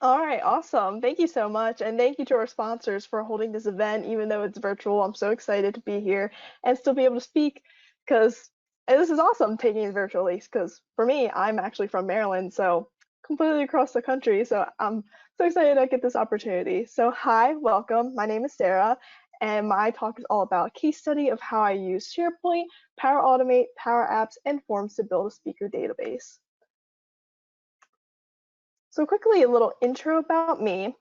All right, awesome. Thank you so much. And thank you to our sponsors for holding this event, even though it's virtual. I'm so excited to be here and still be able to speak because this is awesome taking it virtually. Because for me, I'm actually from Maryland, so completely across the country. So I'm so excited to get this opportunity. So, hi, welcome. My name is Sarah, and my talk is all about a case study of how I use SharePoint, Power Automate, Power Apps, and Forms to build a speaker database. So quickly, a little intro about me.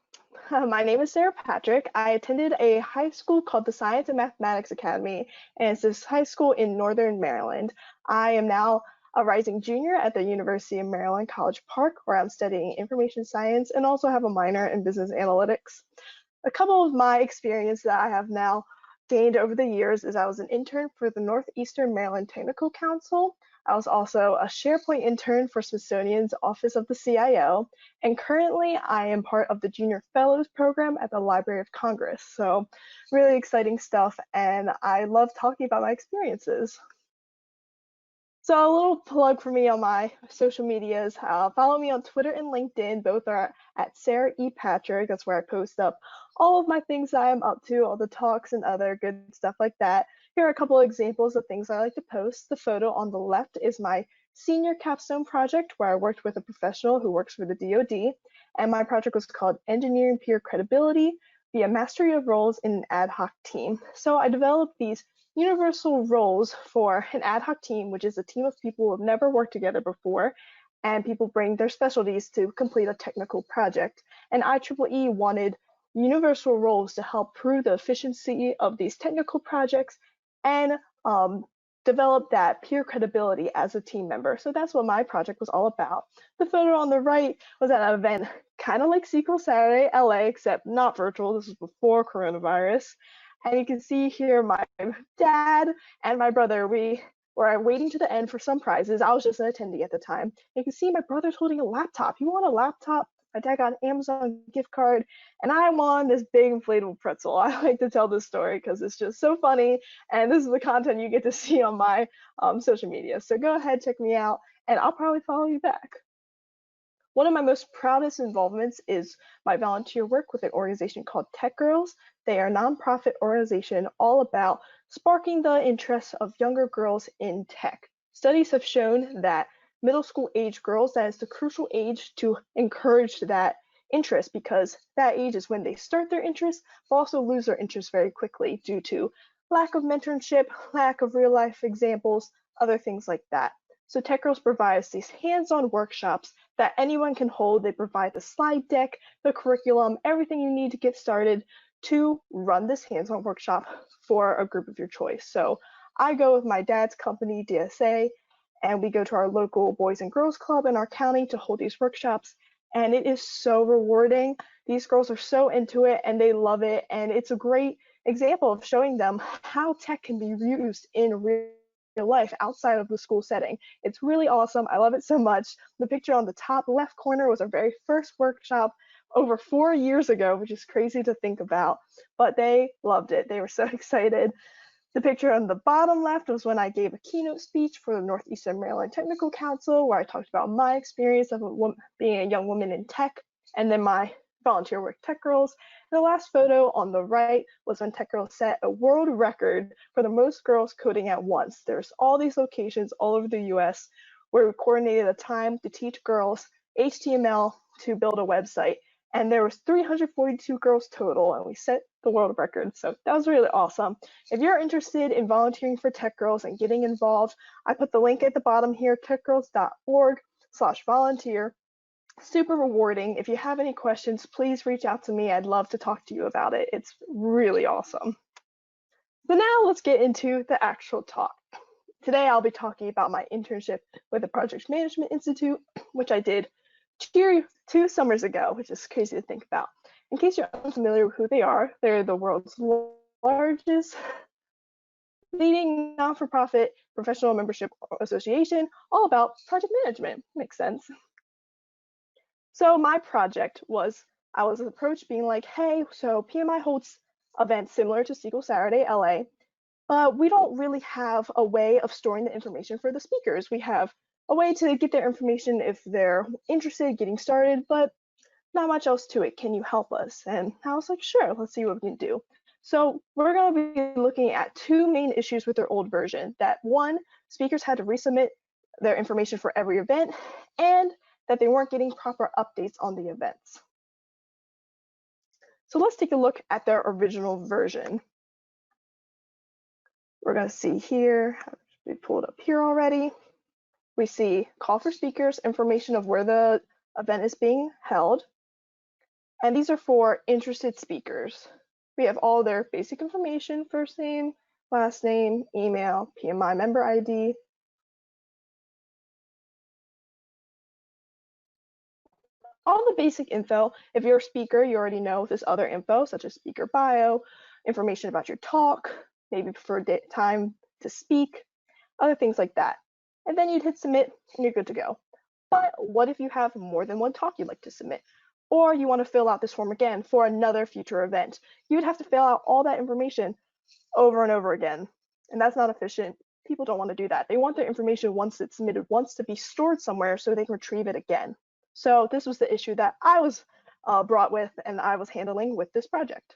My name is Sarah Patrick. I attended a high school called the Science and Mathematics Academy, and it's this high school in Northern Maryland. I am now a rising junior at the University of Maryland College Park, where I'm studying information science and also have a minor in business analytics. A couple of my experience that I have now gained over the years is I was an intern for the Northeastern Maryland Technical Council. I was also a SharePoint intern for Smithsonian's Office of the CIO, and currently I am part of the Junior Fellows program at the Library of Congress. So really exciting stuff, and I love talking about my experiences. So a little plug for me on my social medias. Follow me on Twitter and LinkedIn. Both are at Sarah E. Patrick. That's where I post up all of my things that I'm up to, all the talks and other good stuff like that. Here are a couple of examples of things I like to post. The photo on the left is my senior capstone project where I worked with a professional who works for the DoD. And my project was called Engineering Peer Credibility via Mastery of Roles in an Ad Hoc Team. So I developed these universal roles for an ad hoc team, which is a team of people who have never worked together before, and people bring their specialties to complete a technical project. And IEEE wanted universal roles to help prove the efficiency of these technical projects and develop that peer credibility as a team member. So that's what my project was all about. The photo on the right was at an event kind of like SQL Saturday LA, except not virtual. This was before coronavirus. And you can see here my dad and my brother, we were waiting to the end for some prizes. I was just an attendee at the time. You can see my brother's holding a laptop. He won a laptop. My dad got an Amazon gift card, and I won this big inflatable pretzel. I like to tell this story because it's just so funny, and this is the content you get to see on my social media. So go ahead, check me out, and I'll probably follow you back. One of my most proudest involvements is my volunteer work with an organization called Tech Girls. They are a nonprofit organization all about sparking the interest of younger girls in tech. Studies have shown that middle school age girls, that is the crucial age to encourage that interest because that age is when they start their interest, but also lose their interest very quickly due to lack of mentorship, lack of real life examples, other things like that. So Tech Girls provides these hands-on workshops that anyone can hold. They provide the slide deck, the curriculum, everything you need to get started to run this hands-on workshop for a group of your choice. So I go with my dad's company, DSA, and we go to our local Boys and Girls Club in our county to hold these workshops. And it is so rewarding. These girls are so into it and they love it. And it's a great example of showing them how tech can be used in real life outside of the school setting. It's really awesome. I love it so much. The picture on the top left corner was our very first workshop over 4 years ago, which is crazy to think about, but they loved it. They were so excited. The picture on the bottom left was when I gave a keynote speech for the Northeastern Maryland Technical Council, where I talked about my experience of being a young woman in tech, and then my volunteer work Tech Girls. And the last photo on the right was when Tech Girls set a world record for the most girls coding at once. There's all these locations all over the US where we coordinated a time to teach girls HTML to build a website. And there was 342 girls total, and we set the world record. So that was really awesome. If you're interested in volunteering for Tech Girls and getting involved, I put the link at the bottom here, techgirls.org/volunteer. Super rewarding. If you have any questions, please reach out to me. I'd love to talk to you about it. It's really awesome. So now let's get into the actual talk. Today I'll be talking about my internship with the Project Management Institute, which I did two summers ago, which is crazy to think about. In case you're unfamiliar with who they are, they're the world's largest leading non-for-profit professional membership association, all about project management. Makes sense. So my project was, I was approached being like, hey, so PMI holds events similar to SQL Saturday LA, but we don't really have a way of storing the information for the speakers. We have a way to get their information if they're interested in getting started, but not much else to it. Can you help us? And I was like, sure, let's see what we can do. So we're going to be looking at two main issues with their old version. That one, speakers had to resubmit their information for every event, and that they weren't getting proper updates on the events. So let's take a look at their original version. We're going to see here, we pulled up here already. We see call for speakers, information of where the event is being held. And these are for interested speakers. We have all their basic information, first name, last name, email, PMI member ID. All the basic info. If you're a speaker, you already know this other info, such as speaker bio, information about your talk, maybe preferred time to speak, other things like that. And then you'd hit submit and you're good to go. But what if you have more than one talk you'd like to submit? Or you want to fill out this form again for another future event? You would have to fill out all that information over and over again. And that's not efficient. People don't want to do that. They want their information once it's submitted once to be stored somewhere so they can retrieve it again. So this was the issue that I was brought with and I was handling with this project.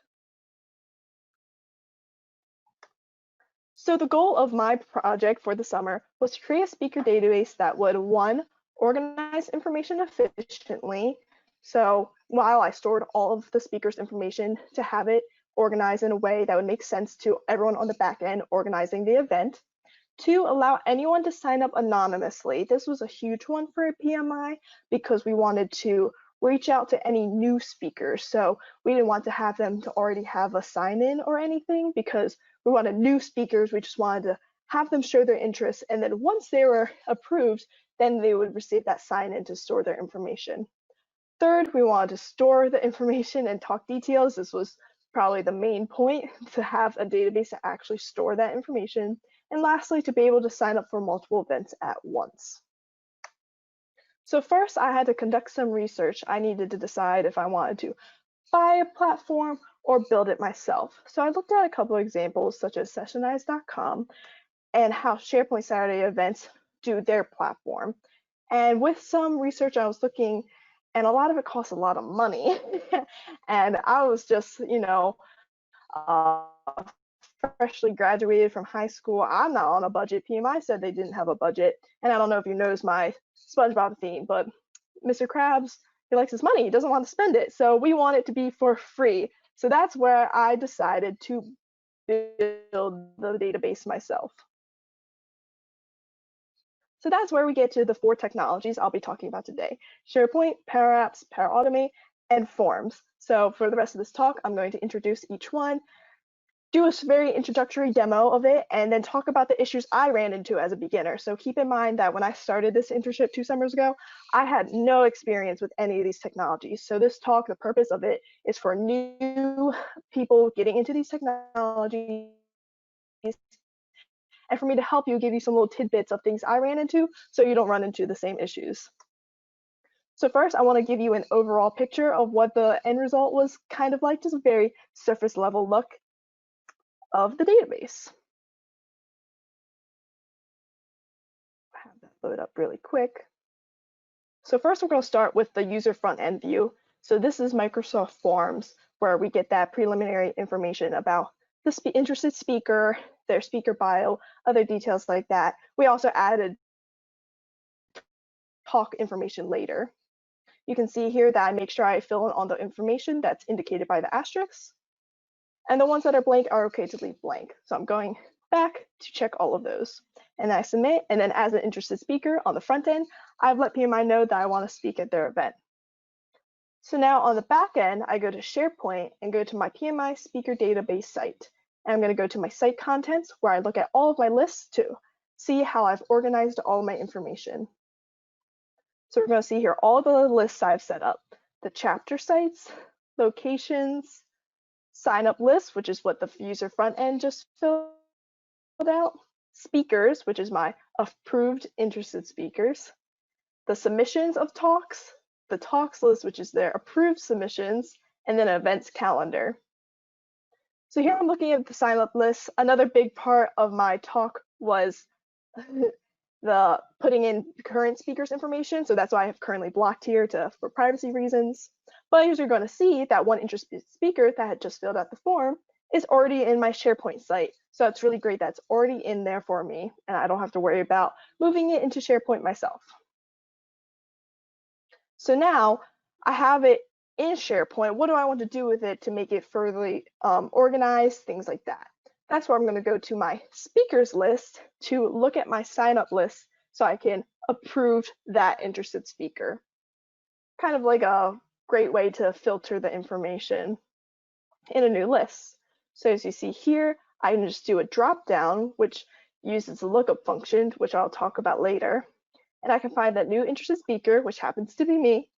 So the goal of my project for the summer was to create a speaker database that would, one, organize information efficiently. So while I stored all of the speakers' information, to have it organized in a way that would make sense to everyone on the back end organizing the event. Two, allow anyone to sign up anonymously. This was a huge one for a PMI because we wanted to reach out to any new speakers. So we didn't want to have them to already have a sign-in or anything because we wanted new speakers. We just wanted to have them show their interest. And then once they were approved, then they would receive that sign-in to store their information. Third, we wanted to store the information and talk details. This was probably the main point, to have a database to actually store that information. And lastly, to be able to sign up for multiple events at once. So first, I had to conduct some research. I needed to decide if I wanted to buy a platform or build it myself. So I looked at a couple of examples, such as Sessionize.com and how SharePoint Saturday events do their platform. And with some research, I was looking, and a lot of it costs a lot of money. And I was just, freshly graduated from high school. I'm not on a budget. PMI said they didn't have a budget. And I don't know if you noticed my SpongeBob theme, but Mr. Krabs, he likes his money. He doesn't want to spend it. So we want it to be for free. So that's where I decided to build the database myself. So that's where we get to the four technologies I'll be talking about today: SharePoint, Power Apps, Power Automate, and Forms. So for the rest of this talk, I'm going to introduce each one, do a very introductory demo of it, and then talk about the issues I ran into as a beginner. So keep in mind that when I started this internship 2 summers ago, I had no experience with any of these technologies. So this talk, the purpose of it is for new people getting into these technologies, and for me to help you, give you some little tidbits of things I ran into so you don't run into the same issues. So first, I want to give you an overall picture of what the end result was kind of like, just a very surface level look of the database. Have that load up really quick. So first, we're going to start with the user front end view. So this is Microsoft Forms, where we get that preliminary information about the interested speaker, their speaker bio, other details like that. We also added talk information later. You can see here that I make sure I fill in all the information that's indicated by the asterisks. And the ones that are blank are okay to leave blank. So I'm going back to check all of those. And I submit, and then as an interested speaker on the front end, I've let PMI know that I want to speak at their event. So now on the back end, I go to SharePoint and go to my PMI speaker database site. And I'm going to go to my site contents, where I look at all of my lists to see how I've organized all of my information. So we're going to see here all the lists I've set up: the chapter sites, locations, sign up list, which is what the user front end just filled out, speakers, which is my approved interested speakers, the submissions of talks, the talks list, which is their approved submissions, and then events calendar. So here I'm looking at the sign up list. Another big part of my talk was the putting in current speakers information. So that's why I have currently blocked here for privacy reasons. But as you're going to see, that one interested speaker that had just filled out the form is already in my SharePoint site. So it's really great that's already in there for me, and I don't have to worry about moving it into SharePoint myself. So now I have it in SharePoint. What do I want to do with it to make it further organized, things like that? That's where I'm going to go to my speakers list to look at my sign up list so I can approve that interested speaker. Kind of like a great way to filter the information in a new list. So as you see here, I can just do a drop down, which uses the lookup function, which I'll talk about later. And I can find that new interested speaker, which happens to be me,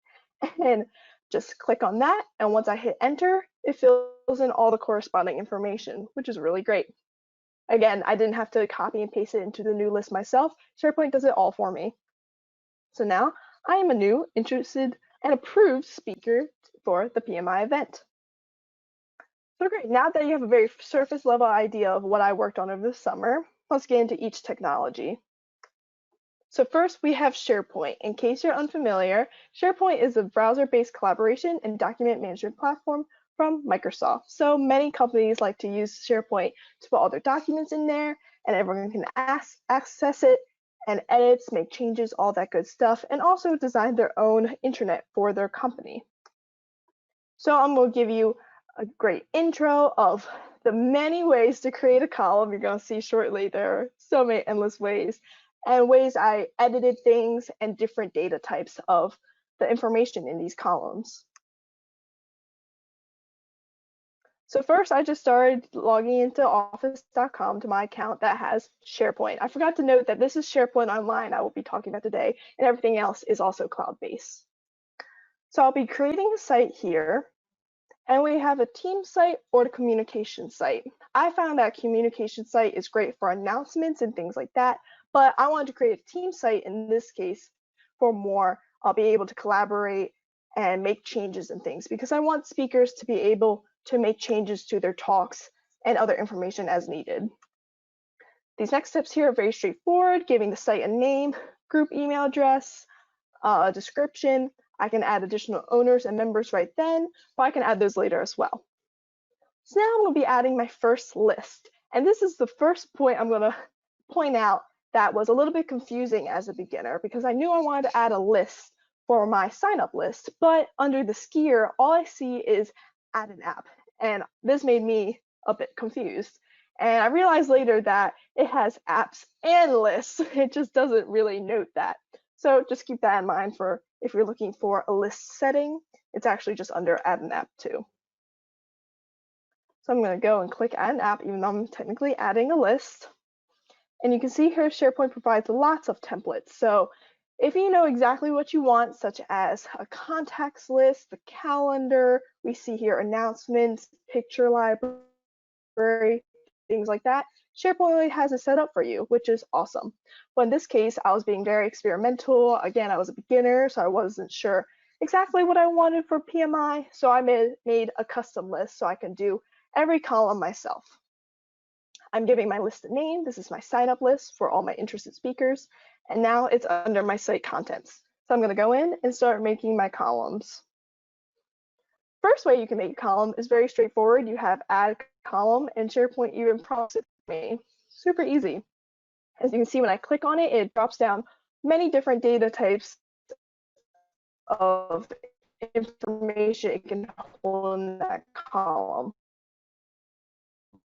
and just click on that. And once I hit enter, it fills in all the corresponding information, which is really great. Again, I didn't have to copy and paste it into the new list myself. SharePoint does it all for me. So now I am a new, interested, and approved speaker for the PMI event. So great, now that you have a very surface level idea of what I worked on over the summer, let's get into each technology. So first we have SharePoint. In case you're unfamiliar, SharePoint is a browser-based collaboration and document management platform from Microsoft. So many companies like to use SharePoint to put all their documents in there, and everyone can access it and edits, make changes, all that good stuff, and also design their own intranet for their company. So I'm going to give you a great intro of the many ways to create a column. You're going to see shortly there are so many endless ways, and ways I edited things and different data types of the information in these columns. So first, I just started logging into office.com to my account that has SharePoint. I forgot to note that this is SharePoint Online I will be talking about today, and everything else is also cloud-based. So I'll be creating a site here, and we have a team site or the communication site. I found that communication site is great for announcements and things like that, but I wanted to create a team site in this case for more. I'll be able to collaborate and make changes and things because I want speakers to be able to make changes to their talks and other information as needed. These next steps here are very straightforward, giving the site a name, group email address, a description. I can add additional owners and members right then, but I can add those later as well. So now I'm going to be adding my first list. And this is the first point I'm going to point out that was a little bit confusing as a beginner because I knew I wanted to add a list for my sign up list, but under the skier, all I see is add an app. And this made me a bit confused. And I realized later that it has apps and lists. It just doesn't really note that. So just keep that in mind for if you're looking for a list setting, it's actually just under add an app too. So I'm going to go and click add an app, even though I'm technically adding a list. And you can see here SharePoint provides lots of templates. So if you know exactly what you want, such as a contacts list, the calendar, we see here announcements, picture library, things like that, SharePoint has it set up for you, which is awesome. But in this case, I was being very experimental. Again, I was a beginner, so I wasn't sure exactly what I wanted for PMI. So I made a custom list so I can do every column myself. I'm giving my list a name. This is my sign up list for all my interested speakers. And now it's under my site contents. So I'm going to go in and start making my columns. First way you can make a column is very straightforward. You have add column, and SharePoint even prompts it for me. Super easy. As you can see, when I click on it, it drops down many different data types of information it can hold in that column. In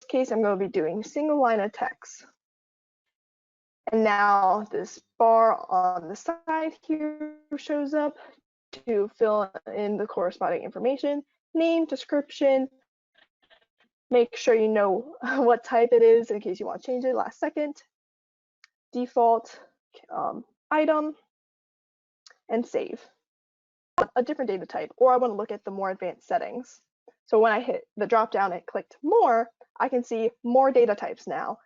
this case, I'm going to be doing single line of text. And now this bar on the side here shows up to fill in the corresponding information, name, description, make sure you know what type it is in case you want to change it last second, default, item, and save. A different data type, or I want to look at the more advanced settings. So when I hit the drop down and clicked more, I can see more data types now.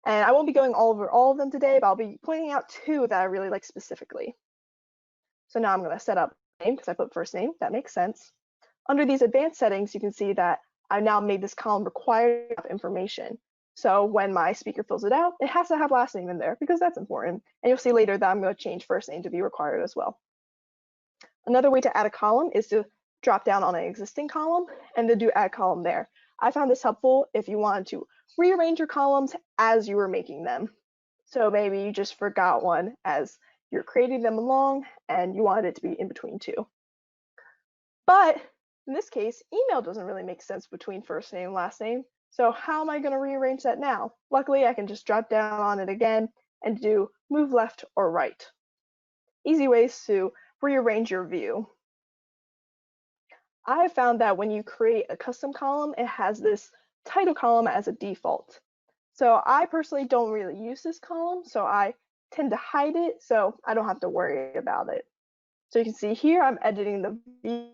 And I won't be going over all of them today, but I'll be pointing out two that I really like specifically. So now I'm going to set up name because I put first name. That makes sense. Under these advanced settings, you can see that I've now made this column required information. So when my speaker fills it out, it has to have last name in there because that's important. And you'll see later that I'm going to change first name to be required as well. Another way to add a column is to drop down on an existing column and then do add column there. I found this helpful if you wanted to rearrange your columns as you were making them. So maybe you just forgot one as you're creating them along and you wanted it to be in between two. But in this case, email doesn't really make sense between first name and last name. So how am I going to rearrange that now? Luckily, I can just drop down on it again and do move left or right. Easy ways to rearrange your view. I found that when you create a custom column, it has this title column as a default. So I personally don't really use this column, so I tend to hide it so I don't have to worry about it. So you can see here I'm editing the view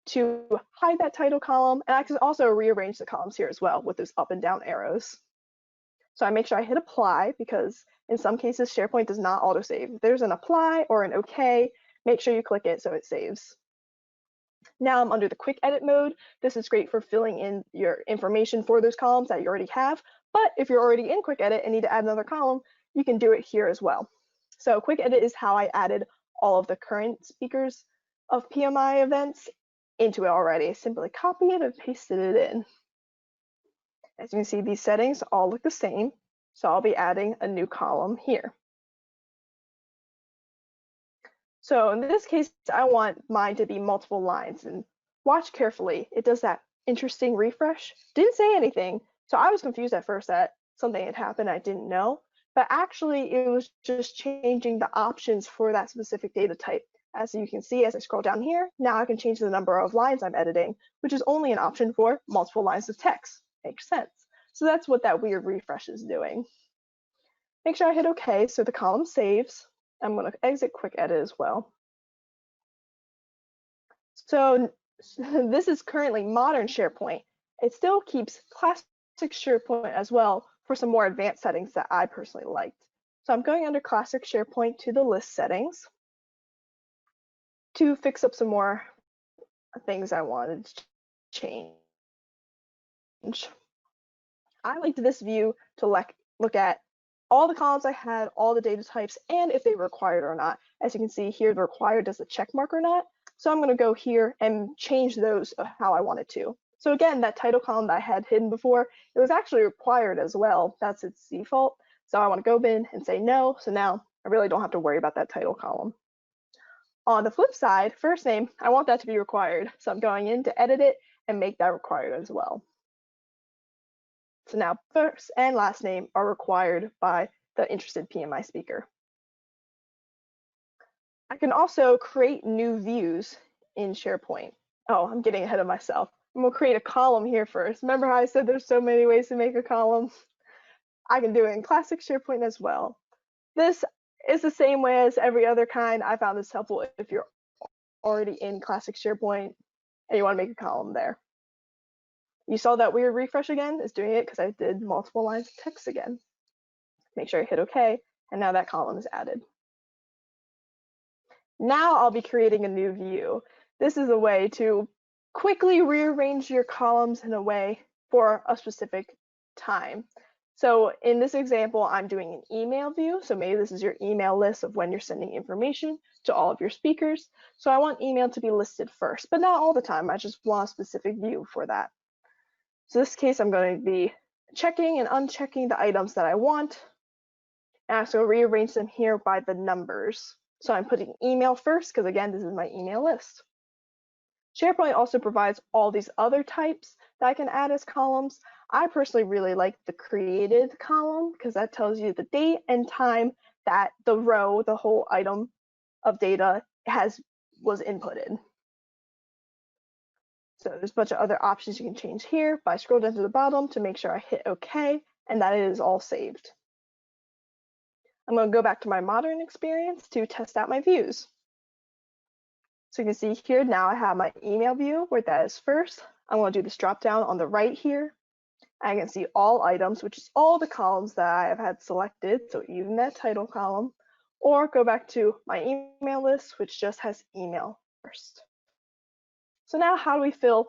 to hide that title column, and I can also rearrange the columns here as well with those up and down arrows. So I make sure I hit apply because in some cases SharePoint does not autosave. If there's an apply or an OK, make sure you click it so it saves. Now I'm under the quick edit mode. This is great for filling in your information for those columns that you already have. But if you're already in quick edit and need to add another column, you can do it here as well. So quick edit is how I added all of the current speakers of PMI events into it already. I simply copied it and pasted it in. As you can see, these settings all look the same. So I'll be adding a new column here. So in this case, I want mine to be multiple lines, and watch carefully. It does that interesting refresh. Didn't say anything, so I was confused at first that something had happened I didn't know, but actually it was just changing the options for that specific data type. As you can see, as I scroll down here, now I can change the number of lines I'm editing, which is only an option for multiple lines of text. Makes sense. So that's what that weird refresh is doing. Make sure I hit OK so the column saves. I'm going to exit quick edit as well. So this is currently modern SharePoint. It still keeps classic SharePoint as well for some more advanced settings that I personally liked. So I'm going under classic SharePoint to the list settings to fix up some more things I wanted to change. I liked this view to look at all the columns I had, all the data types, and if they were required or not. As you can see here, the required does the check mark or not. So I'm going to go here and change those how I wanted to. So again, that title column that I had hidden before, it was actually required as well. That's its default. So I want to go in and say no. So now I really don't have to worry about that title column. On the flip side, first name, I want that to be required. So I'm going in to edit it and make that required as well. So now first and last name are required by the interested PMI speaker. I can also create new views in SharePoint. Oh, I'm getting ahead of myself. I'm going to create a column here first. Remember how I said there's so many ways to make a column? I can do it in classic SharePoint as well. This is the same way as every other kind. I found this helpful if you're already in classic SharePoint and you want to make a column there. You saw that weird refresh again? It's doing it because I did multiple lines of text again. Make sure I hit OK, and now that column is added. Now I'll be creating a new view. This is a way to quickly rearrange your columns in a way for a specific time. So in this example, I'm doing an email view. So maybe this is your email list of when you're sending information to all of your speakers. So I want email to be listed first, but not all the time. I just want a specific view for that. So in this case, I'm going to be checking and unchecking the items that I want. And I'm going to rearrange them here by the numbers. So I'm putting email first because again, this is my email list. SharePoint also provides all these other types that I can add as columns. I personally really like the created column because that tells you the date and time that the row, the whole item of data was inputted. So there's a bunch of other options you can change here, but I scroll down to the bottom to make sure I hit OK and that it is all saved. I'm going to go back to my modern experience to test out my views. So you can see here now I have my email view where that is first. I'm going to do this drop down on the right here. I can see all items, which is all the columns that I have had selected, so even that title column, or go back to my email list, which just has email first. So now how do we fill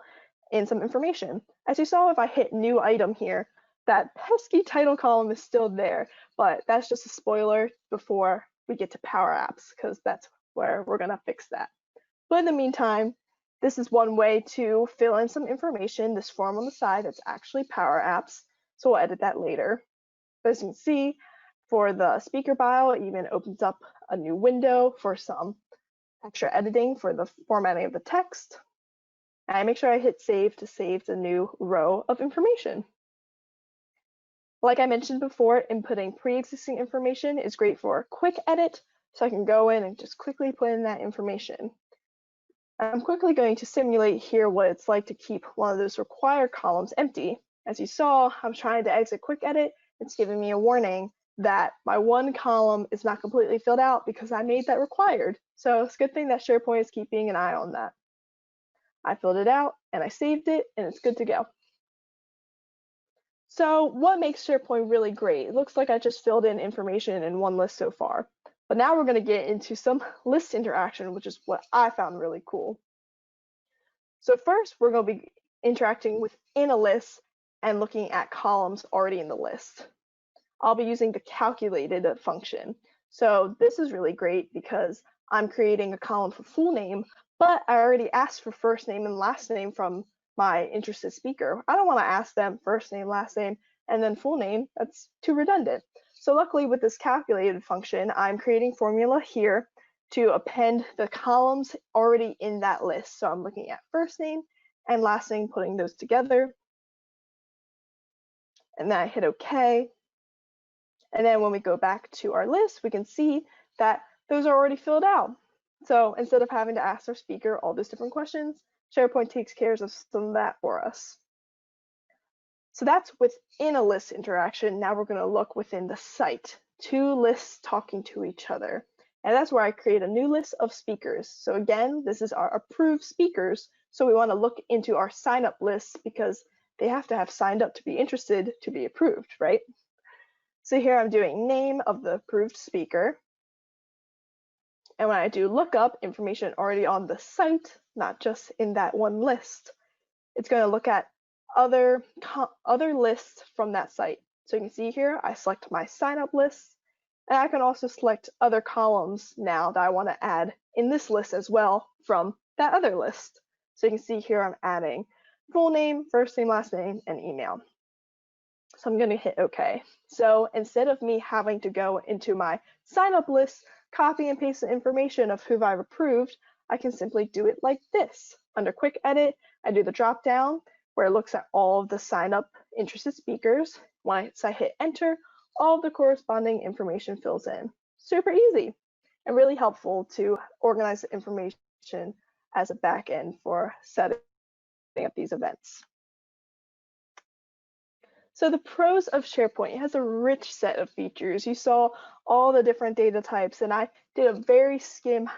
in some information? As you saw, if I hit new item here, that pesky title column is still there, but that's just a spoiler before we get to Power Apps, because that's where we're going to fix that. But in the meantime, this is one way to fill in some information, this form on the side that's actually Power Apps. So we'll edit that later. But as you can see, for the speaker bio, it even opens up a new window for some extra editing for the formatting of the text. And I make sure I hit save to save the new row of information. Like I mentioned before, inputting pre-existing information is great for a quick edit, so I can go in and just quickly put in that information. I'm quickly going to simulate here what it's like to keep one of those required columns empty. As you saw, I'm trying to exit quick edit. It's giving me a warning that my one column is not completely filled out because I made that required. So it's a good thing that SharePoint is keeping an eye on that. I filled it out and I saved it, and it's good to go. So what makes SharePoint really great? It looks like I just filled in information in one list so far. But now we're going to get into some list interaction, which is what I found really cool. So first, we're going to be interacting within a list and looking at columns already in the list. I'll be using the calculated function. So this is really great because I'm creating a column for full name, but I already asked for first name and last name from my interested speaker. I don't want to ask them first name, last name, and then full name. That's too redundant. So luckily with this calculated function, I'm creating formula here to append the columns already in that list. So I'm looking at first name and last name, putting those together. And then I hit OK. And then when we go back to our list, we can see that those are already filled out. So instead of having to ask our speaker all those different questions, SharePoint takes care of some of that for us. So that's within a list interaction. Now we're going to look within the site, two lists talking to each other. And that's where I create a new list of speakers. So again, this is our approved speakers. So we want to look into our sign up lists because they have to have signed up to be interested to be approved, right? So here I'm doing name of the approved speaker. And when I do lookup, information already on the site, not just in that one list, it's going to look at other lists from that site. So you can see here, I select my sign up list, and I can also select other columns now that I want to add in this list as well from that other list. So you can see here I'm adding full name, first name, last name, and email. So I'm going to hit OK. So instead of me having to go into my sign up list, copy and paste the information of who I've approved, I can simply do it like this. Under quick edit, I do the drop down where it looks at all of the sign up interested speakers. Once I hit enter, all of the corresponding information fills in. Super easy and really helpful to organize the information as a back end for setting up these events. So the pros of SharePoint, it has a rich set of features. You saw all the different data types, and I did a very skim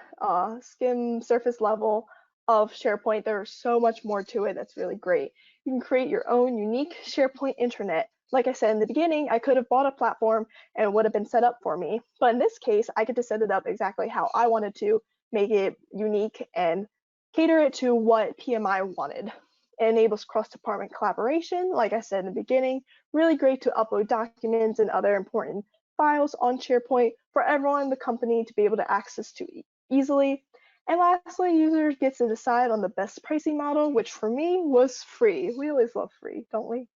surface level of SharePoint. There's so much more to it that's really great. You can create your own unique SharePoint intranet. Like I said in the beginning, I could have bought a platform and it would have been set up for me. But in this case, I get to set it up exactly how I wanted to, make it unique and cater it to what PMI wanted. It enables cross-department collaboration, like I said in the beginning, really great to upload documents and other important files on SharePoint for everyone in the company to be able to access to easily. And lastly, users get to decide on the best pricing model, which for me was free. We always love free, don't we?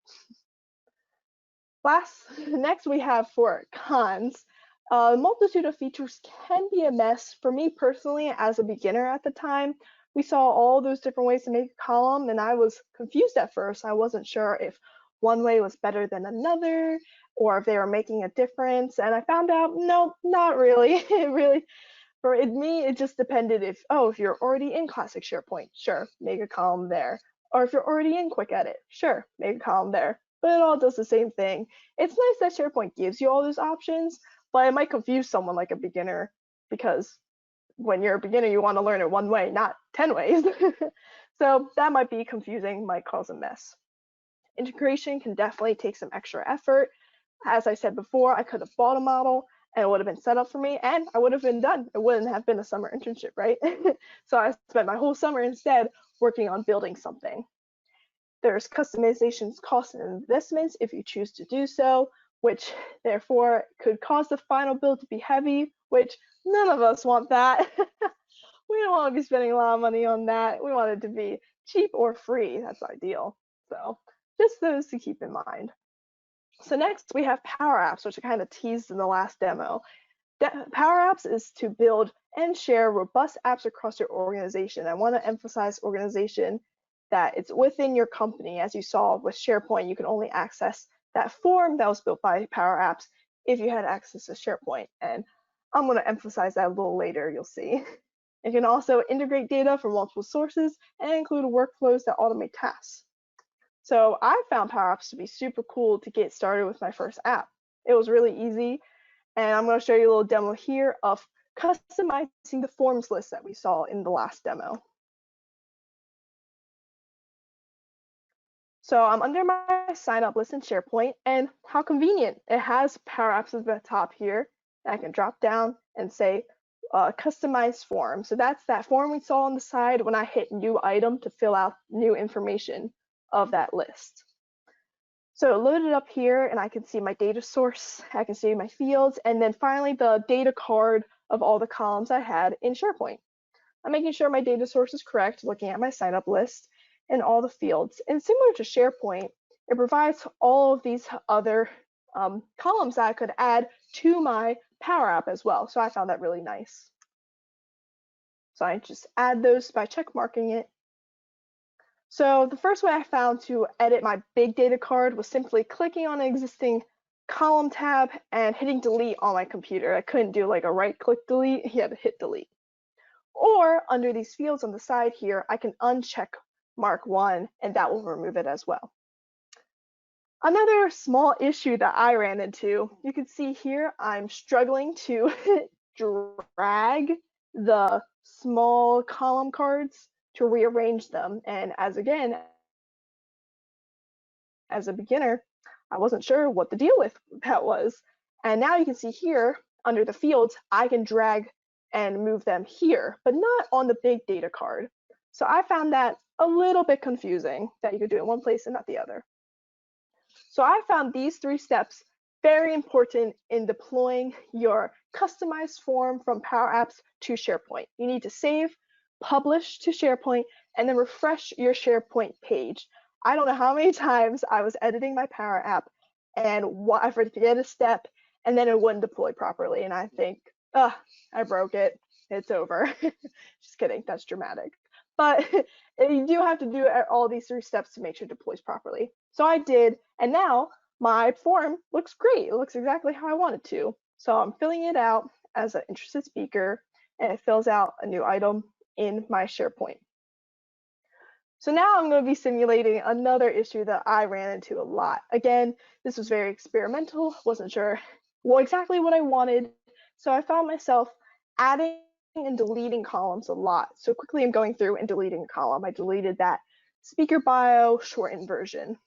Next we have for cons. A multitude of features can be a mess. For me personally, as a beginner at the time, we saw all those different ways to make a column, and I was confused at first. I wasn't sure if one way was better than another, or if they were making a difference. And I found out, no, not really. For me, it just depended if you're already in Classic SharePoint, sure, make a column there. Or if you're already in Quick Edit, sure, make a column there. But it all does the same thing. It's nice that SharePoint gives you all those options, but it might confuse someone like a beginner because when you're a beginner, you want to learn it one way, not 10 ways. So that might be confusing, might cause a mess. Integration can definitely take some extra effort. As I said before, I could have bought a model and it would have been set up for me and I would have been done. It wouldn't have been a summer internship, right? So I spent my whole summer instead working on building something. There's customizations, costs, and investments if you choose to do so. which therefore could cause the final build to be heavy, which none of us want that. We don't want to be spending a lot of money on that. We want it to be cheap or free. That's ideal. So just those to keep in mind. So next we have Power Apps, which I kind of teased in the last demo. Power Apps is to build and share robust apps across your organization. I want to emphasize organization, that it's within your company. As you saw with SharePoint, you can only access that form that was built by Power Apps if you had access to SharePoint. And I'm going to emphasize that a little later, you'll see. It can also integrate data from multiple sources and include workflows that automate tasks. So I found Power Apps to be super cool to get started with my first app. It was really easy, and I'm going to show you a little demo here of customizing the forms list that we saw in the last demo. So I'm under my sign up list in SharePoint, and how convenient. It has Power Apps at the top here. And I can drop down and say customize form. So that's that form we saw on the side when I hit new item to fill out new information of that list. So load it up here, and I can see my data source, I can see my fields, and then finally the data card of all the columns I had in SharePoint. I'm making sure my data source is correct, looking at my sign up list and all the fields. And similar to SharePoint, it provides all of these other columns that I could add to my Power App as well. So I found that really nice. So I just add those by check marking it. So the first way I found to edit my big data card was simply clicking on an existing column tab and hitting delete on my computer. I couldn't do like a right click delete, you had to hit delete. Or under these fields on the side here, I can uncheck mark 1 and that will remove it as well. Another small issue that I ran into, you can see here I'm struggling to drag the small column cards to rearrange them. And as a beginner, I wasn't sure what the deal with that was. And now you can see here under the fields, I can drag and move them here, but not on the big data card. So I found that a little bit confusing, that you could do it in one place and not the other. So I found these 3 steps very important in deploying your customized form from Power Apps to SharePoint. You need to save, publish to SharePoint, and then refresh your SharePoint page. I don't know how many times I was editing my Power App and I forget a step and then it wouldn't deploy properly. And I think, I broke it. It's over. Just kidding. That's dramatic. But you do have to do all these 3 steps to make sure it deploys properly. So I did, and now my form looks great. It looks exactly how I want it to. So I'm filling it out as an interested speaker, and it fills out a new item in my SharePoint. So now I'm going to be simulating another issue that I ran into a lot. Again, this was very experimental, wasn't sure exactly what I wanted. So I found myself adding and deleting columns a lot. So quickly I'm going through and deleting a column. I deleted that speaker bio shortened version.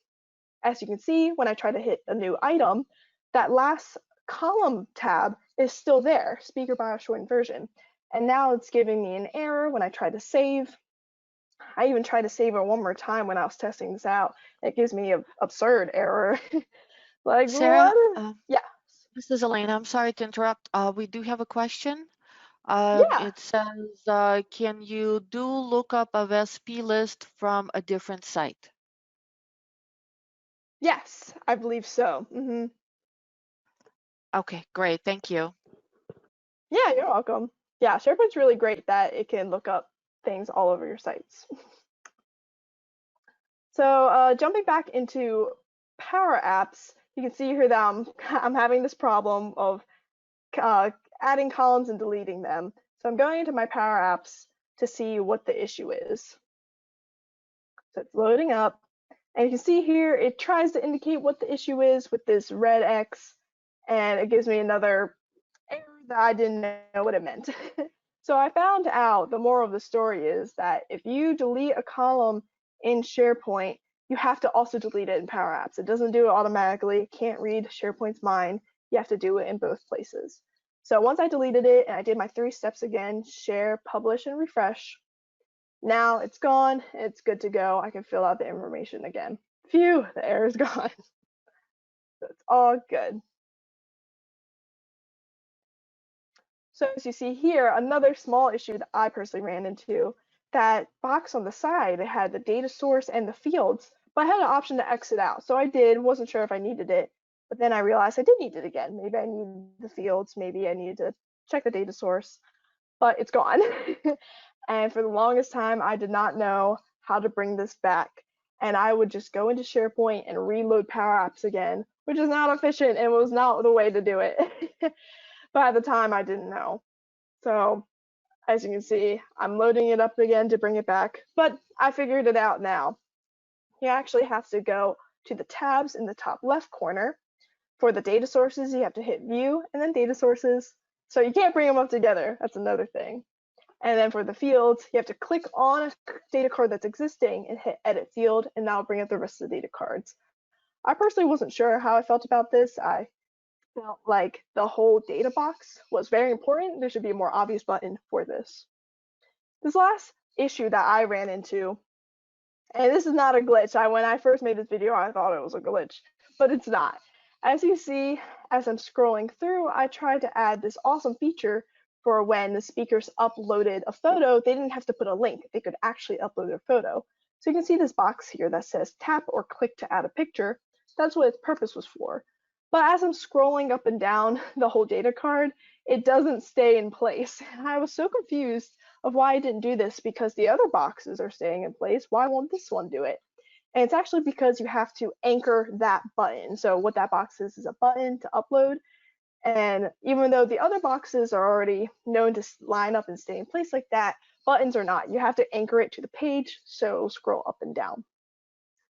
As you can see, when I try to hit a new item, that last column tab is still there, speaker bio shortened version. And now it's giving me an error when I try to save. I even tried to save it one more time when I was testing this out. It gives me an absurd error. Like, Sarah, what? Yeah. this is Elena. I'm sorry to interrupt. We do have a question. Yeah. It says, can you do lookup of SP list from a different site? Yes, I believe so. Okay, great. Thank you. Yeah, you're welcome. Yeah, SharePoint's really great that it can look up things all over your sites. So jumping back into Power Apps, you can see here that I'm having this problem of adding columns and deleting them. So I'm going into my Power Apps to see what the issue is. So it's loading up, and you can see here it tries to indicate what the issue is with this red X, and it gives me another error that I didn't know what it meant. So I found out the moral of the story is that if you delete a column in SharePoint, you have to also delete it in Power Apps. It doesn't do it automatically. It can't read SharePoint's mind. You have to do it in both places. So once I deleted it and I did my 3 steps again, share, publish, and refresh, now it's gone. It's good to go. I can fill out the information again. Phew, the error's gone. So it's all good. So as you see here, another small issue that I personally ran into, that box on the side, it had the data source and the fields, but I had an option to exit out. So I did, wasn't sure if I needed it, but then I realized I did need it again. Maybe I need the fields, maybe I needed to check the data source, but it's gone. And for the longest time, I did not know how to bring this back. And I would just go into SharePoint and reload Power Apps again, which is not efficient and was not the way to do it. But at the time, I didn't know. So as you can see, I'm loading it up again to bring it back, but I figured it out now. You actually have to go to the tabs in the top left corner. For the data sources, you have to hit View and then Data Sources. So you can't bring them up together. That's another thing. And then for the fields, you have to click on a data card that's existing and hit Edit Field, and that'll bring up the rest of the data cards. I personally wasn't sure how I felt about this. I felt like the whole data box was very important. There should be a more obvious button for this. This last issue that I ran into, and this is not a glitch. When I first made this video, I thought it was a glitch, but it's not. As you see, as I'm scrolling through, I tried to add this awesome feature for when the speakers uploaded a photo, they didn't have to put a link. They could actually upload their photo. So you can see this box here that says tap or click to add a picture. That's what its purpose was for. But as I'm scrolling up and down the whole data card, it doesn't stay in place. And I was so confused of why I didn't do this, because the other boxes are staying in place. Why won't this one do it? And it's actually because you have to anchor that button. So what that box is a button to upload. And even though the other boxes are already known to line up and stay in place like that, buttons are not. You have to anchor it to the page, so it'll scroll up and down.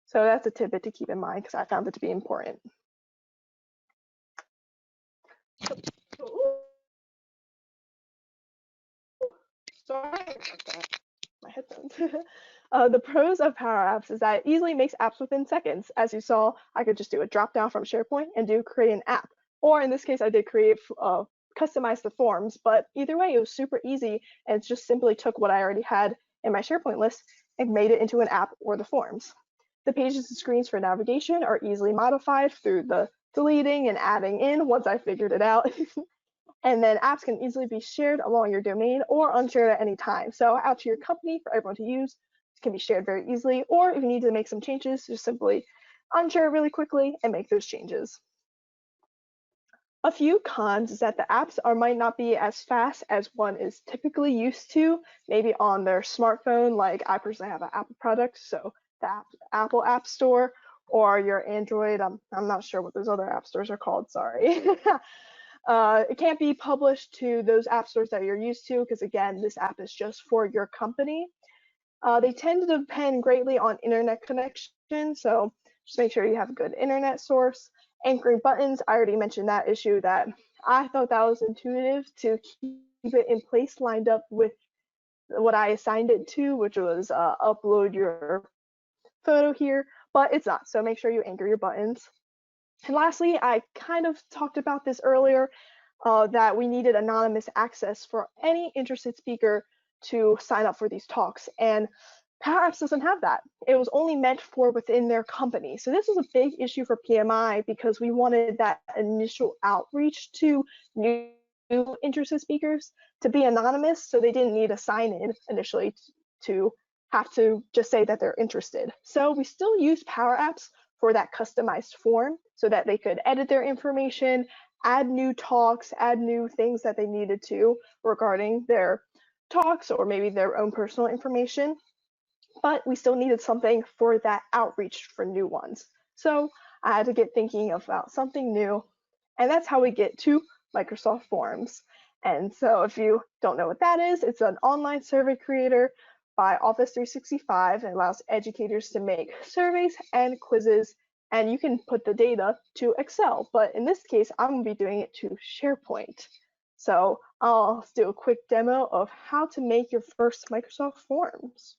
So that's a tidbit to keep in mind because I found it to be important. Sorry about that. My headphones. The pros of Power Apps is that it easily makes apps within seconds. As you saw, I could just do a drop down from SharePoint and create an app. Or in this case, I did customize the forms, but either way, it was super easy, and it just simply took what I already had in my SharePoint list and made it into an app or the forms. The pages and screens for navigation are easily modified through the deleting and adding in once I figured it out. And then apps can easily be shared along your domain or unshared at any time. So out to your company for everyone to use, it can be shared very easily. Or if you need to make some changes, just simply unshare really quickly and make those changes. A few cons is that the apps might not be as fast as one is typically used to, maybe on their smartphone. Like I personally have an Apple product, so the Apple App Store, or your Android. I'm not sure what those other app stores are called, sorry. It can't be published to those app stores that you're used to, because again, this app is just for your company. They tend to depend greatly on internet connection, so just make sure you have a good internet source. Anchoring buttons, I already mentioned that issue, that I thought that was intuitive to keep it in place, lined up with what I assigned it to, which was upload your photo here, but it's not. So make sure you anchor your buttons. And lastly, I kind of talked about this earlier, that we needed anonymous access for any interested speaker to sign up for these talks. And Power Apps doesn't have that. It was only meant for within their company. So this was a big issue for PMI because we wanted that initial outreach to new interested speakers to be anonymous, so they didn't need a sign-in initially to have to just say that they're interested. So we still use Power Apps for that customized form so that they could edit their information, add new talks, add new things that they needed to regarding their talks or maybe their own personal information. But we still needed something for that outreach for new ones. So I had to get thinking about something new, and that's how we get to Microsoft Forms. And so if you don't know what that is, it's an online survey creator by Office 365. It allows educators to make surveys and quizzes, and you can put the data to Excel. But in this case, I'm going to be doing it to SharePoint. So I'll do a quick demo of how to make your first Microsoft Forms.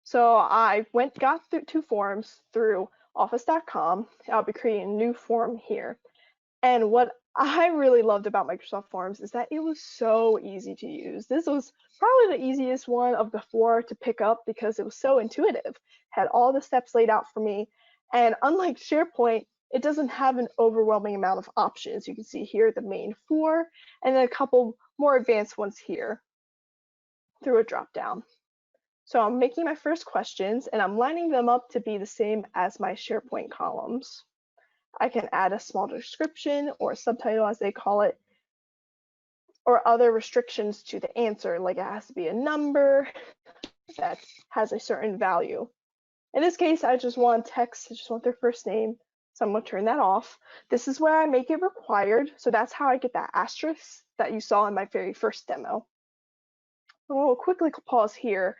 So I got through 2 forms through office.com. I'll be creating a new form here. And what I really loved about Microsoft Forms is that it was so easy to use. This was probably the easiest one of the 4 to pick up because it was so intuitive. Had all the steps laid out for me. And unlike SharePoint, it doesn't have an overwhelming amount of options. You can see here the main 4, and then a couple more advanced ones here through a drop down. So I'm making my first questions and I'm lining them up to be the same as my SharePoint columns. I can add a small description or a subtitle, as they call it, or other restrictions to the answer, like it has to be a number that has a certain value. In this case, I just want text, I just want their first name, so I'm going to turn that off. This is where I make it required, so that's how I get that asterisk that you saw in my very first demo. We'll quickly pause here.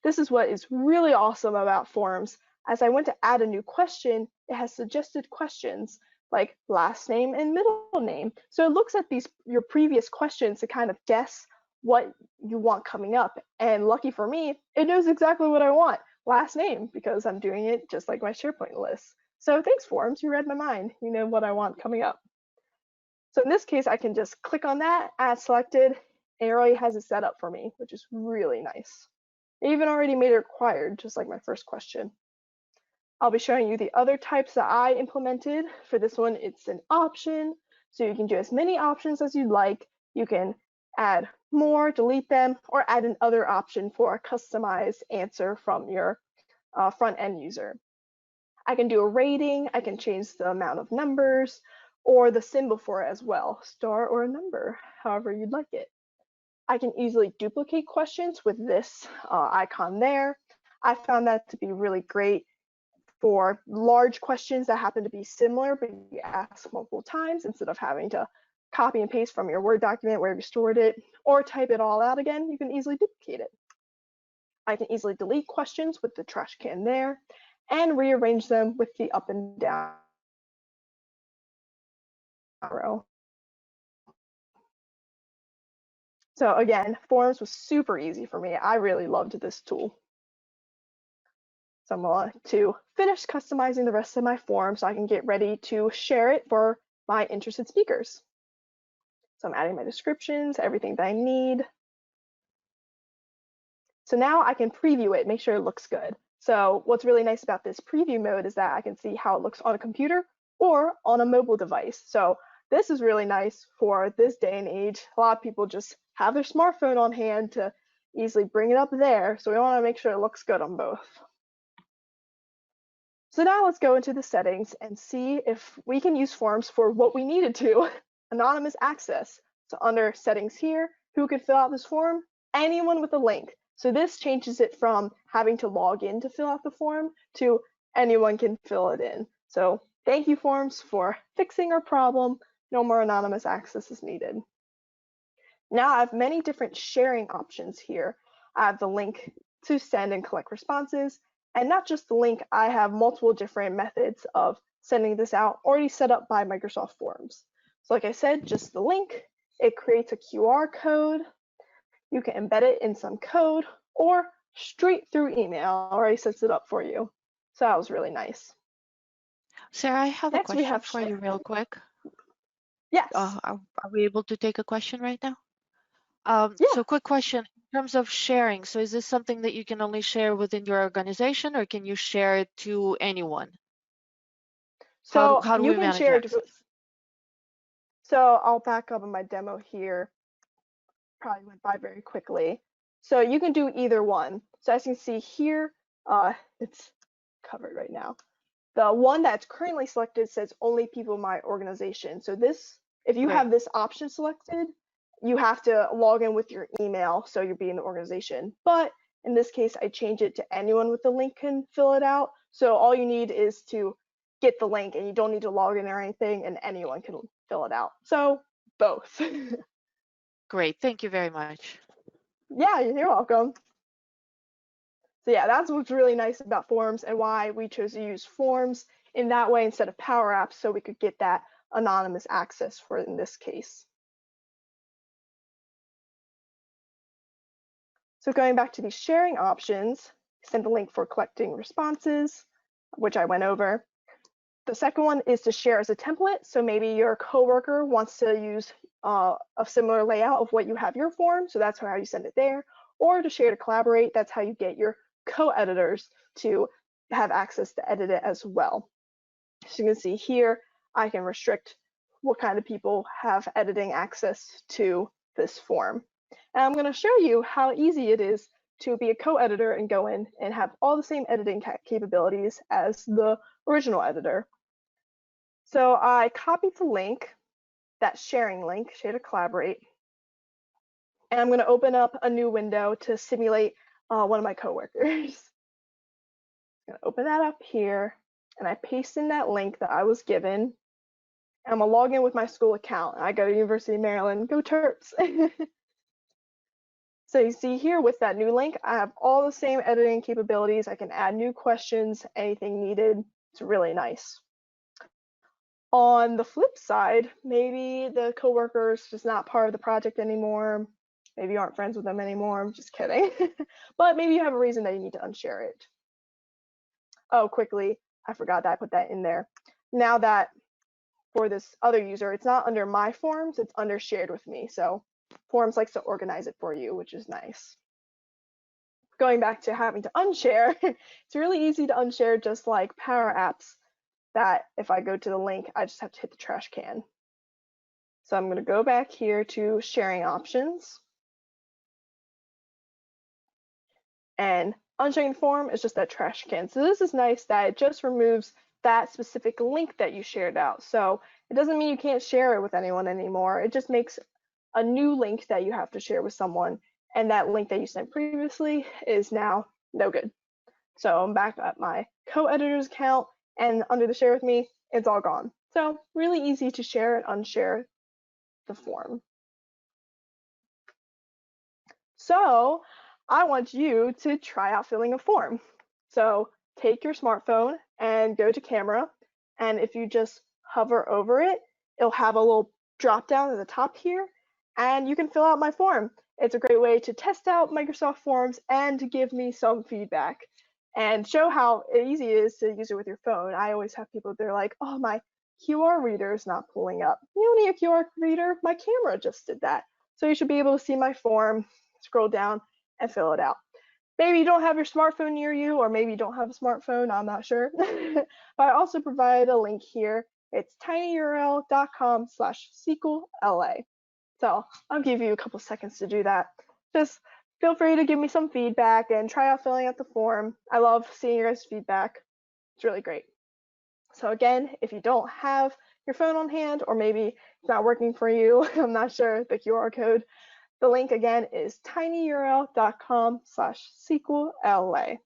This is what is really awesome about forms. As I went to add a new question, it has suggested questions like last name and middle name. So it looks at your previous questions to kind of guess what you want coming up. And lucky for me, it knows exactly what I want, last name, because I'm doing it just like my SharePoint list. So thanks, Forms, you read my mind. You know what I want coming up. So in this case, I can just click on that, add selected, and it already has it set up for me, which is really nice. It even already made it required, just like my first question. I'll be showing you the other types that I implemented. For this one, it's an option. So you can do as many options as you'd like. You can add more, delete them, or add another option for a customized answer from your front end user. I can do a rating. I can change the amount of numbers or the symbol for it as well, star or a number, however you'd like it. I can easily duplicate questions with this icon there. I found that to be really great for large questions that happen to be similar, but you ask multiple times instead of having to copy and paste from your Word document where you stored it or type it all out again. You can easily duplicate it. I can easily delete questions with the trash can there and rearrange them with the up and down arrow. So again, Forms was super easy for me. I really loved this tool. So I'm going to finish customizing the rest of my form so I can get ready to share it for my interested speakers. So I'm adding my descriptions, everything that I need. So now I can preview it, make sure it looks good. So what's really nice about this preview mode is that I can see how it looks on a computer or on a mobile device. So this is really nice for this day and age. A lot of people just have their smartphone on hand to easily bring it up there. So we want to make sure it looks good on both. So now let's go into the settings and see if we can use forms for what we needed to, anonymous access. So under settings here, who can fill out this form? Anyone with a link. So this changes it from having to log in to fill out the form to anyone can fill it in. So thank you, Forms, for fixing our problem. No more anonymous access is needed. Now I have many different sharing options here. I have the link to send and collect responses, and not just the link, I have multiple different methods of sending this out already set up by Microsoft Forms. So like I said, just the link, it creates a QR code. You can embed it in some code or straight through email, already sets it up for you. So that was really nice. Sarah, I have a Next, we question have for you real quick. Yes. Are we able to take a question right now? Yeah. So quick question, in terms of sharing, so is this something that you can only share within your organization or can you share it to anyone? So How do you we can manage share. access? So I'll back up on my demo here. Probably went by very quickly. So you can do either one. So as you can see here, it's covered right now. The one that's currently selected says only people in my organization. So this, if you have this option selected, you have to log in with your email, so you'll be in the organization. But in this case, I change it to anyone with the link can fill it out. So all you need is to get the link and you don't need to log in or anything, and anyone can fill it out. So both. Great, thank you very much. Yeah, you're welcome. So yeah, that's what's really nice about Forms and why we chose to use Forms in that way instead of Power Apps, so we could get that anonymous access for in this case. So going back to these sharing options, send a link for collecting responses, which I went over. The second one is to share as a template. So maybe your coworker wants to use a similar layout of what you have your form, so that's how you send it there. Or to share to collaborate, that's how you get your co-editors to have access to edit it as well. As you can see here, I can restrict what kind of people have editing access to this form. And I'm going to show you how easy it is to be a co-editor and go in and have all the same editing capabilities as the original editor. So I copied the link, that sharing link, Share to Collaborate, and I'm going to open up a new window to simulate one of my coworkers. I'm going to open that up here, and I paste in that link that I was given. I'm gonna log in with my school account. I go to University of Maryland, go Terps. So you see here with that new link, I have all the same editing capabilities. I can add new questions, anything needed. It's really nice. On the flip side, maybe the coworker's just not part of the project anymore. Maybe you aren't friends with them anymore. I'm just kidding. But maybe you have a reason that you need to unshare it. Oh, quickly, I forgot that I put that in there. Now that for this other user, it's not under my forms, it's under shared with me. So Forms likes to organize it for you, which is nice. Going back to having to unshare, it's really easy to unshare, just like Power Apps, that if I go to the link, I just have to hit the trash can. So I'm going to go back here to sharing options. And unsharing the form is just that trash can. So this is nice that it just removes that specific link that you shared out. So it doesn't mean you can't share it with anyone anymore. It just makes a new link that you have to share with someone, and that link that you sent previously is now no good. So I'm back at my co-editor's account, and under the share with me, it's all gone. So really easy to share and unshare the form. So I want you to try out filling a form. So take your smartphone and go to camera, and if you just hover over it, it'll have a little drop down at the top here, and you can fill out my form. It's a great way to test out Microsoft Forms and to give me some feedback and show how easy it is to use it with your phone. I always have people, they're like, oh, my QR reader is not pulling up. You don't need a QR reader, my camera just did that. So you should be able to see my form, scroll down, and fill it out. Maybe you don't have your smartphone near you, or maybe you don't have a smartphone, I'm not sure. But I also provide a link here. It's tinyurl.com/SQLLA. So I'll give you a couple seconds to do that. Just feel free to give me some feedback and try out filling out the form. I love seeing your guys' feedback. It's really great. So again, if you don't have your phone on hand, or maybe it's not working for you, I'm not sure, the QR code, the link again is tinyurl.com/SQLLA.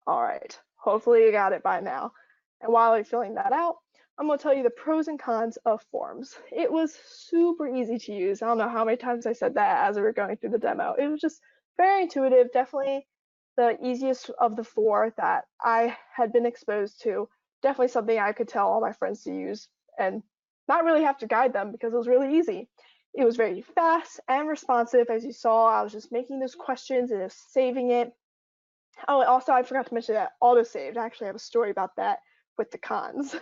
All right, hopefully you got it by now. And while you're filling that out, I'm going to tell you the pros and cons of forms. It was super easy to use. I don't know how many times I said that as we were going through the demo. It was just very intuitive, definitely the easiest of the four that I had been exposed to. Definitely something I could tell all my friends to use and not really have to guide them because it was really easy. It was very fast and responsive. As you saw, I was just making those questions and just saving it. Oh, and also I forgot to mention that auto-saved. I actually have a story about that with the cons.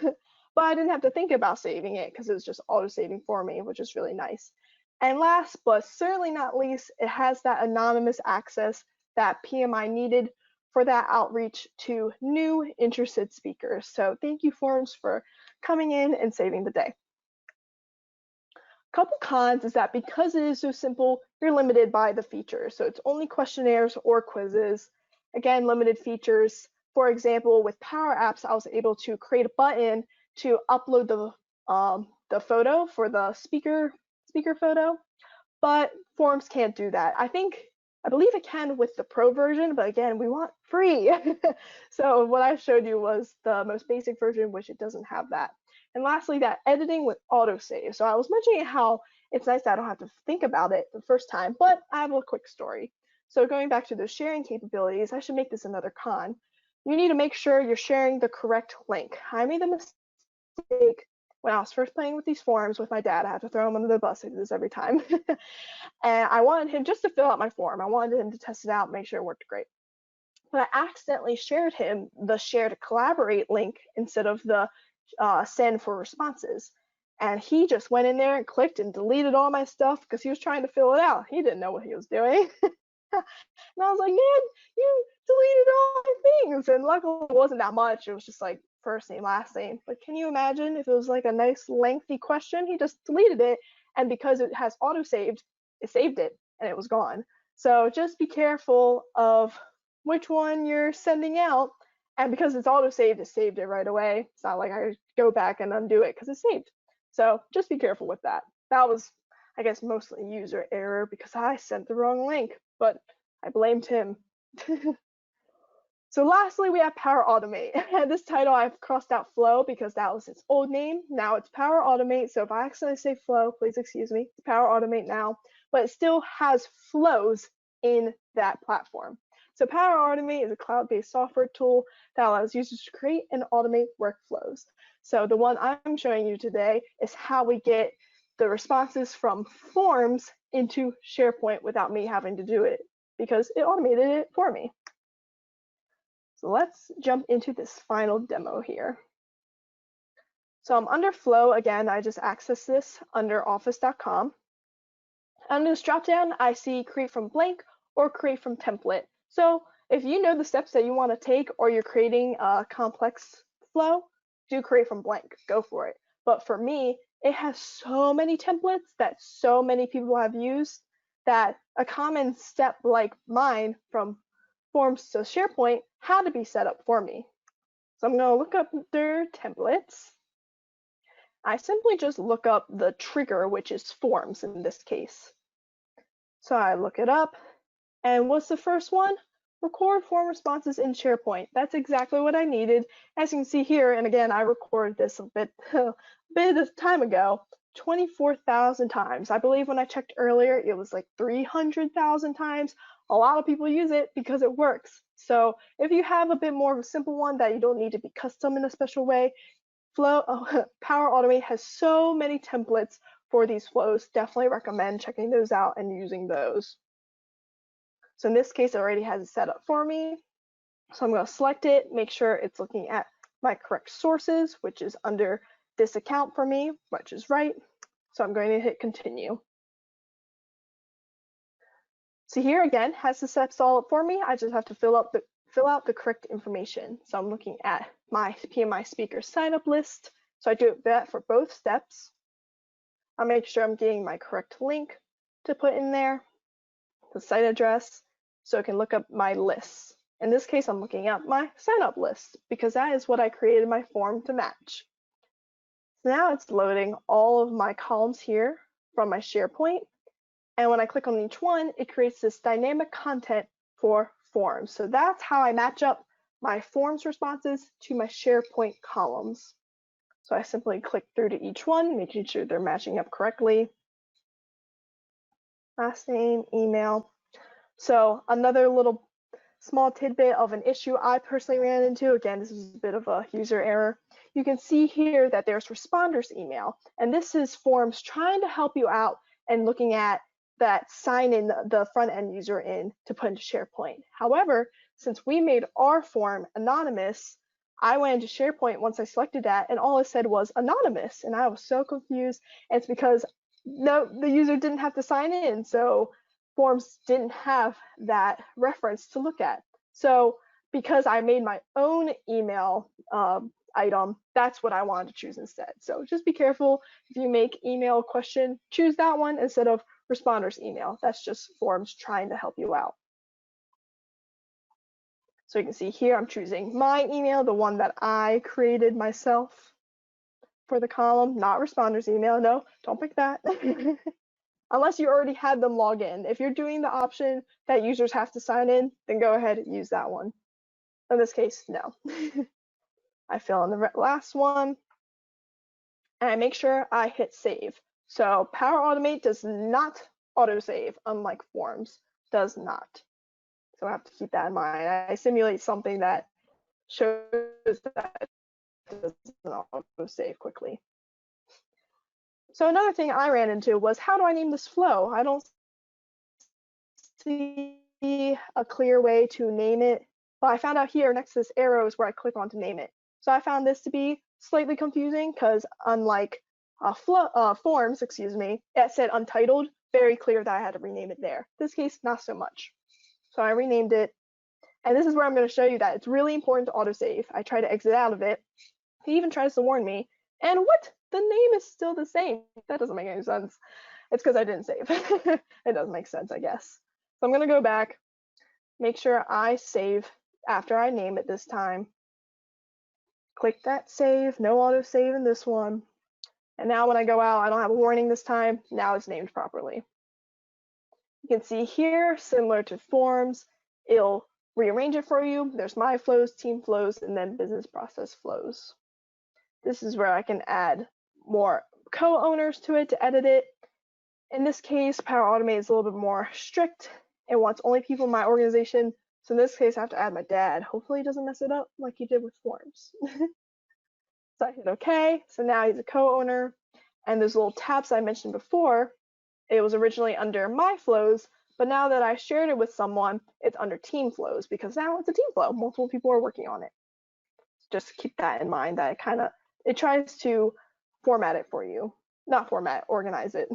But I didn't have to think about saving it because it was just auto-saving for me, which is really nice. And last but certainly not least, it has that anonymous access that PMI needed for that outreach to new interested speakers. So thank you, Forms, for coming in and saving the day. Couple cons is that because it is so simple, you're limited by the features. So it's only questionnaires or quizzes. Again, limited features. For example, with Power Apps, I was able to create a button to upload the photo for the speaker photo, but Forms can't do that. I believe it can with the Pro version, but again, we want free. So what I showed you was the most basic version, which it doesn't have that. And lastly, that editing with autosave. So I was mentioning how it's nice that I don't have to think about it the first time, but I have a quick story. So going back to those sharing capabilities, I should make this another con. You need to make sure you're sharing the correct link. I made the mistake when I was first playing with these forms with my dad. I have to throw him under the bus. I do this every time. And I wanted him just to fill out my form. I wanted him to test it out, make sure it worked great. But I accidentally shared him the Share to Collaborate link instead of the send for responses. And he just went in there and clicked and deleted all my stuff because he was trying to fill it out. He didn't know what he was doing. And I was like, man, you deleted all my things. And luckily it wasn't that much. It was just like first name, last name. But can you imagine if it was like a nice lengthy question? He just deleted it, and because it has auto-saved, it saved it and it was gone. So just be careful of which one you're sending out. And because it's auto-saved, it saved it right away. It's not like I go back and undo it because it's saved. So just be careful with that. That was, I guess, mostly user error because I sent the wrong link, but I blamed him. So lastly, we have Power Automate. And this title I've crossed out Flow because that was its old name. Now it's Power Automate. So if I accidentally say Flow, please excuse me. It's Power Automate now, but it still has flows in that platform. So Power Automate is a cloud-based software tool that allows users to create and automate workflows. So the one I'm showing you today is how we get the responses from forms into SharePoint without me having to do it because it automated it for me. So let's jump into this final demo here. So I'm under Flow again. I just access this under office.com. Under this dropdown, I see create from blank or create from template. So if you know the steps that you want to take or you're creating a complex flow, do create from blank, go for it. But for me, it has so many templates that so many people have used that a common step like mine from forms to SharePoint had to be set up for me. So I'm going to look up their templates. I simply just look up the trigger, which is forms in this case. So I look it up, and what's the first one? Record form responses in SharePoint. That's exactly what I needed. As you can see here, and again, I recorded this a bit of time ago, 24,000 times. I believe when I checked earlier, it was like 300,000 times. A lot of people use it because it works. So if you have a bit more of a simple one that you don't need to be custom in a special way, Power Automate has so many templates for these flows. Definitely recommend checking those out and using those. So in this case, it already has it set up for me. So I'm going to select it, make sure it's looking at my correct sources, which is under this account for me, which is right. So I'm going to hit continue. So here again, has the steps all up for me. I just have to fill out the correct information. So I'm looking at my PMI speaker sign up list. So I do that for both steps. I'll make sure I'm getting my correct link to put in there, the site address, so I can look up my lists. In this case, I'm looking at my sign up list because that is what I created my form to match. So now it's loading all of my columns here from my SharePoint. And when I click on each one, it creates this dynamic content for forms. So that's how I match up my forms responses to my SharePoint columns. So I simply click through to each one, making sure they're matching up correctly. Last name, email. So another little small tidbit of an issue I personally ran into, again, this is a bit of a user error. You can see here that there's responders email, and this is forms trying to help you out and looking at that sign in the front end user in to put into SharePoint. However, since we made our form anonymous, I went into SharePoint once I selected that, and all it said was anonymous, and I was so confused. And it's because the user didn't have to sign in, so forms didn't have that reference to look at. So because I made my own email item, that's what I wanted to choose instead. So just be careful if you make email question, choose that one instead of responders email. That's just forms trying to help you out. So you can see here I'm choosing my email, the one that I created myself for the column, not responders email. No, don't pick that. Unless you already had them log in. If you're doing the option that users have to sign in, then go ahead and use that one. In this case, no. I fill in the last one, and I make sure I hit save. So Power Automate does not autosave, unlike Forms does not. So I have to keep that in mind. I simulate something that shows that it doesn't autosave quickly. So another thing I ran into was, how do I name this flow? I don't see a clear way to name it. But I found out here next to this arrow is where I click on to name it. So I found this to be slightly confusing because unlike forms, it said untitled, very clear that I had to rename it there. In this case, not so much. So I renamed it. And this is where I'm going to show you that it's really important to autosave. I try to exit out of it. He even tries to warn me. And what? The name is still the same. That doesn't make any sense. It's because I didn't save. It doesn't make sense, I guess. So I'm going to go back, make sure I save after I name it this time. Click that save, no autosave in this one. And now when I go out, I don't have a warning this time. Now it's named properly. You can see here, similar to forms, it'll rearrange it for you. There's my flows, team flows, and then business process flows. This is where I can add more co-owners to it to edit it. In this case, Power Automate is a little bit more strict. It wants only people in my organization. So in this case, I have to add my dad. Hopefully he doesn't mess it up like he did with forms. So I hit OK. So now he's a co-owner. And those little tabs I mentioned before, it was originally under my flows, but now that I shared it with someone, it's under team flows because now it's a team flow. Multiple people are working on it. Just keep that in mind that it tries to format it for you. Not format, organize it.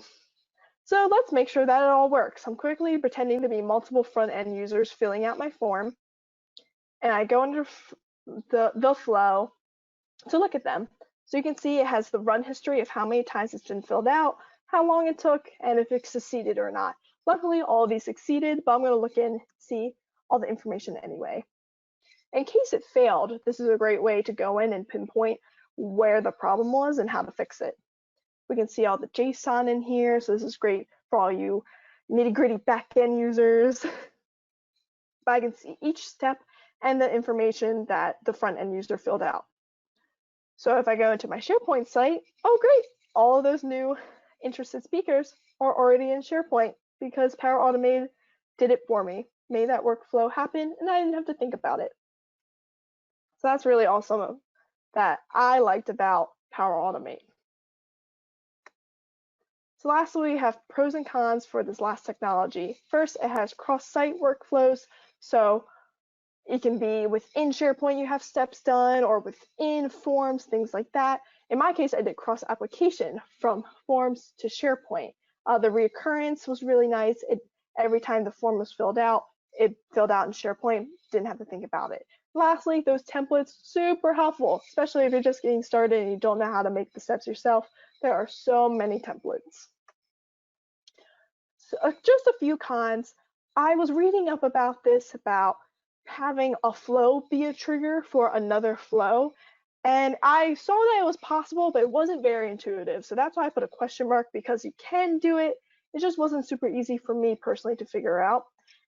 So let's make sure that it all works. I'm quickly pretending to be multiple front-end users filling out my form. And I go under the flow to look at them. So you can see it has the run history of how many times it's been filled out, how long it took, and if it succeeded or not. Luckily, all of these succeeded, but I'm going to look in, see all the information anyway. In case it failed, this is a great way to go in and pinpoint where the problem was and how to fix it. We can see all the JSON in here, so this is great for all you nitty-gritty backend users. But I can see each step and the information that the front-end user filled out. So if I go into my SharePoint site, oh great, all of those new interested speakers are already in SharePoint because Power Automate did it for me, made that workflow happen, and I didn't have to think about it. So that's really awesome that I liked about Power Automate. So lastly, we have pros and cons for this last technology. First, it has cross-site workflows. So it can be within SharePoint, you have steps done, or within forms, things like that. In my case, I did cross-application from forms to SharePoint. The reoccurrence was really nice. Every time the form was filled out, it filled out in SharePoint, didn't have to think about it. Lastly, those templates, super helpful, especially if you're just getting started and you don't know how to make the steps yourself. There are so many templates. So, just a few cons. I was reading up about this, about having a flow be a trigger for another flow. And I saw that it was possible, but it wasn't very intuitive. So that's why I put a question mark, because you can do it. It just wasn't super easy for me personally to figure out.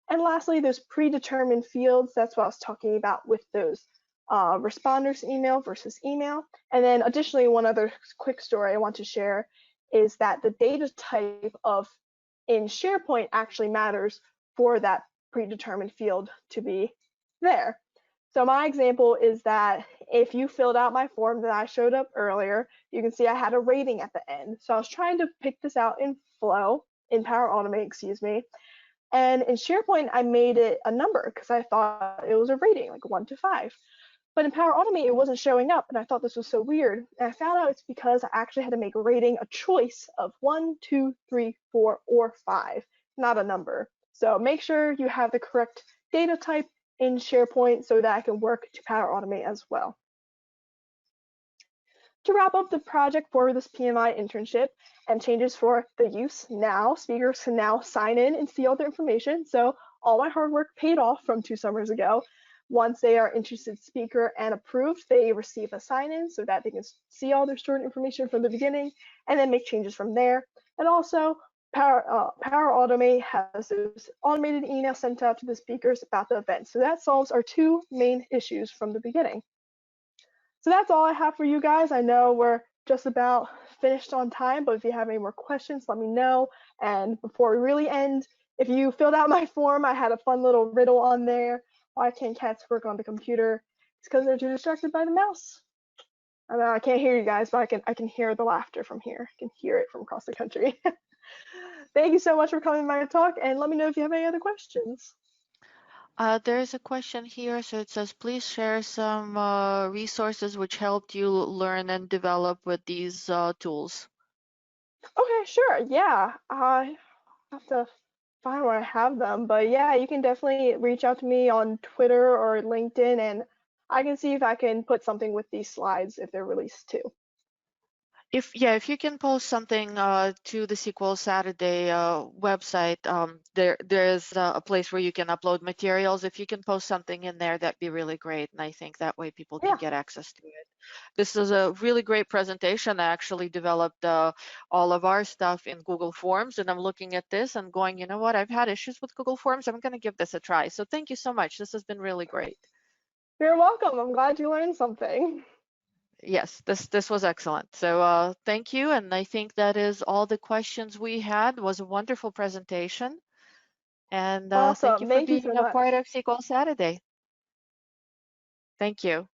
And lastly, there's predetermined fields. That's what I was talking about with those responders email versus email. And then additionally, one other quick story I want to share is that the data type of in SharePoint actually matters for that predetermined field to be there. So my example is that if you filled out my form that I showed up earlier, you can see I had a rating at the end. So I was trying to pick this out in Flow, in Power Automate, excuse me. And in SharePoint, I made it a number because I thought it was a rating, like 1 to 5. But in Power Automate, it wasn't showing up, and I thought this was so weird. And I found out it's because I actually had to make a rating a choice of 1, 2, 3, 4, or 5, not a number. So make sure you have the correct data type in SharePoint so that I can work to Power Automate as well. To wrap up the project for this PMI internship and changes for the use now, speakers can now sign in and see all their information. So all my hard work paid off from 2 summers ago. Once they are interested speaker and approved, they receive a sign-in so that they can see all their stored information from the beginning and then make changes from there. And also, Power Automate has those automated emails sent out to the speakers about the event. So that solves our 2 main issues from the beginning. So that's all I have for you guys. I know we're just about finished on time, but if you have any more questions, let me know. And before we really end, if you filled out my form, I had a fun little riddle on there. Why can't cats work on the computer? It's because they're too distracted by the mouse. I know I can't hear you guys, but I can hear the laughter from here. I can hear it from across the country. Thank you so much for coming to my talk, and let me know if you have any other questions. There's a question here. So it says, please share some resources which helped you learn and develop with these tools. Okay, sure. Yeah, I have to find where I have them, but yeah, you can definitely reach out to me on Twitter or LinkedIn, and I can see if I can put something with these slides if they're released too. If you can post something to the SQL Saturday website, there's a place where you can upload materials. If you can post something in there, that'd be really great. And I think that way people can Yeah, get access to it. This is a really great presentation. I actually developed all of our stuff in Google Forms, and I'm looking at this and going, you know what? I've had issues with Google Forms. I'm going to give this a try. So thank you so much. This has been really great. you're welcome. I'm glad you learned something. Yes, this was excellent. So thank you, and I think that is all the questions we had. It was a wonderful presentation, and thank you Awesome. for Thank you being so a part much. of SQL Saturday. Thank you.